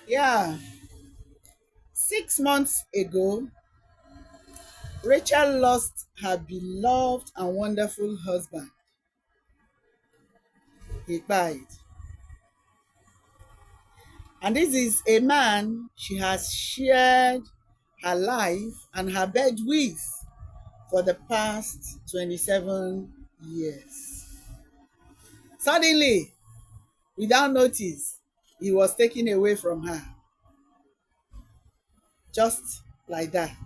Yeah, 6 months ago, Rachel lost her beloved and wonderful husband. He died. And this is a man she has shared her life and her bed with for the past 27 years. Suddenly, without notice, he was taken away from her, just like that,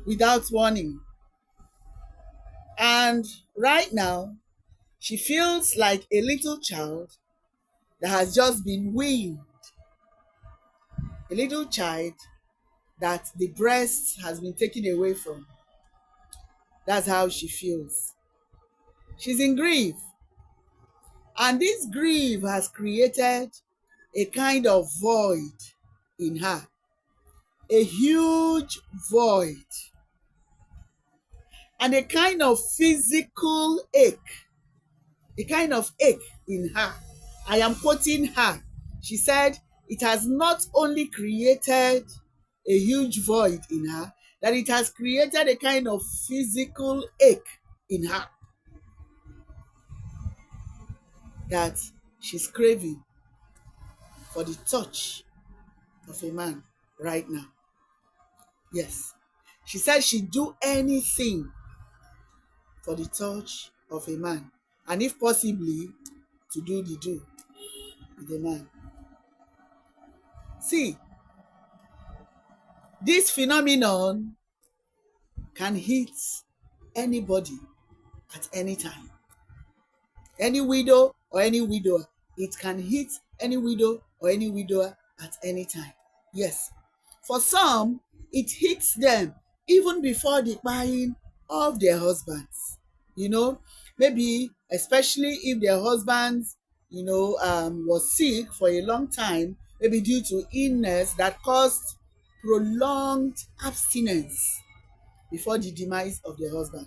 without warning. And right now, she feels like a little child that has just been weaned, a little child that the breast has been taken away from. That's how she feels. She's in grief, and this grief has created a kind of void in her, a huge void, and a kind of physical ache, a kind of ache in her. I am quoting her. She said, it has not only created a huge void in her, that it has created a kind of physical ache in her that she's craving for the touch of a man right now. Yes. She said she'd do anything for the touch of a man, and if possibly, to do the do with a man. See, this phenomenon can hit anybody at any time. Any widow or any widower. It can hit any widow or any widower at any time. Yes. For some, it hits them even before the buying of their husbands. You know, maybe especially if their husbands, was sick for a long time, maybe due to illness that caused prolonged abstinence before the demise of the husband.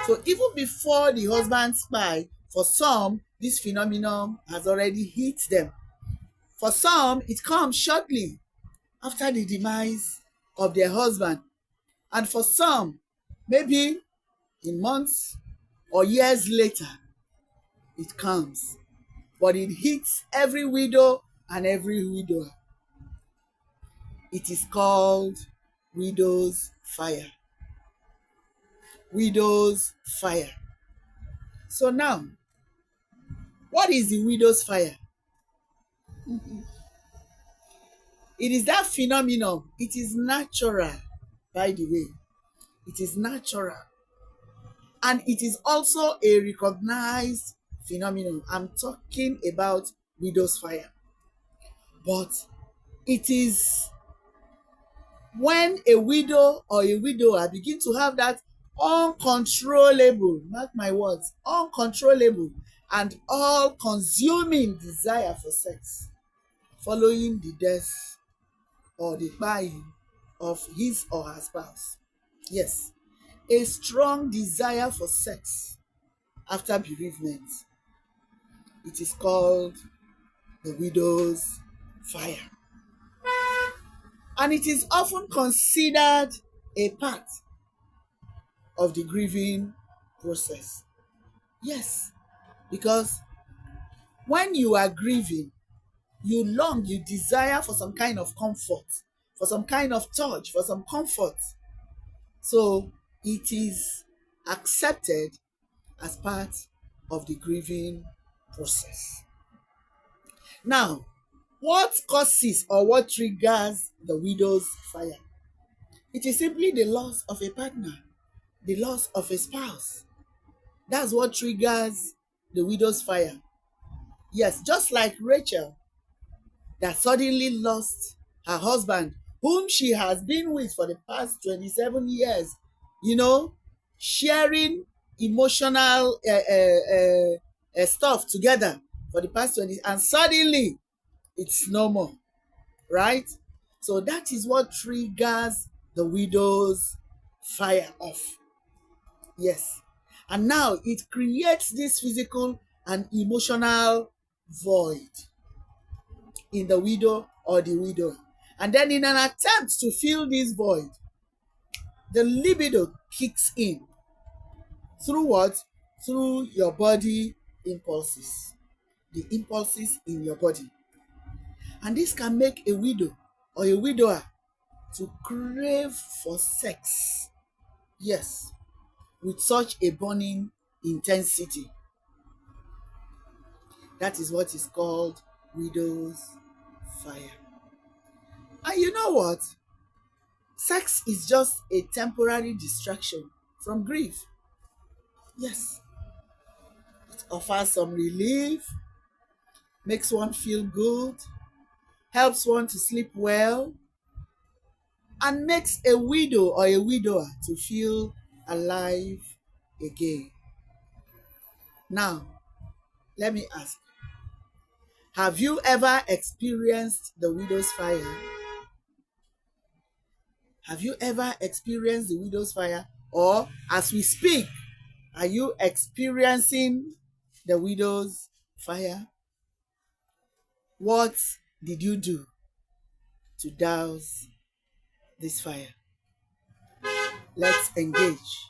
So even before the husband spy, for some, this phenomenon has already hit them. For some, it comes shortly after the demise of their husband. And for some, maybe in months or years later, it comes. But it hits every widow and every widower. It is called widow's fire. Widow's fire. So now, what is the widow's fire? It is that phenomenon. It is natural, by the way. It is natural. And it is also a recognized phenomenon. I'm talking about widow's fire. But it is when a widow or a widower begin to have that uncontrollable, mark my words, uncontrollable and all consuming desire for sex following the death or the buying of his or her spouse. Yes, a strong desire for sex after bereavement. It is called the widow's fire. And it is often considered a part of the grieving process. Yes, because when you are grieving, you long, you desire for some kind of comfort, for some kind of touch, for some comfort. So it is accepted as part of the grieving process. Now, what causes or what triggers the widow's fire? It is simply the loss of a partner, the loss of a spouse. That's what triggers the widow's fire. Yes, just like Rachel, that suddenly lost her husband, whom she has been with for the past 27 years, you know, sharing emotional stuff together for the past 20, and suddenly it's no more, right? So that is what triggers the widow's fire off. Yes. And now it creates this physical and emotional void. in the widow or the widower. And then in an attempt to fill this void, the libido kicks in. Through what? Through your body impulses. The impulses in your body. And this can make a widow or a widower to crave for sex. Yes, with such a burning intensity. That is what is called widow's fire. And you know what? Sex is just a temporary distraction from grief. Yes, it offers some relief, makes one feel good, helps one to sleep well, and makes a widow or a widower to feel alive again. Now, let me ask, have you ever experienced the widow's fire? Have you ever experienced the widow's fire? Or as we speak, are you experiencing the widow's fire? What did you do to douse this fire? Let's engage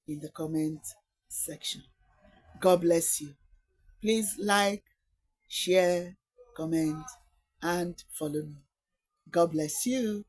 in the comment section. God bless you. Please like, share, comment, and follow me. God bless you.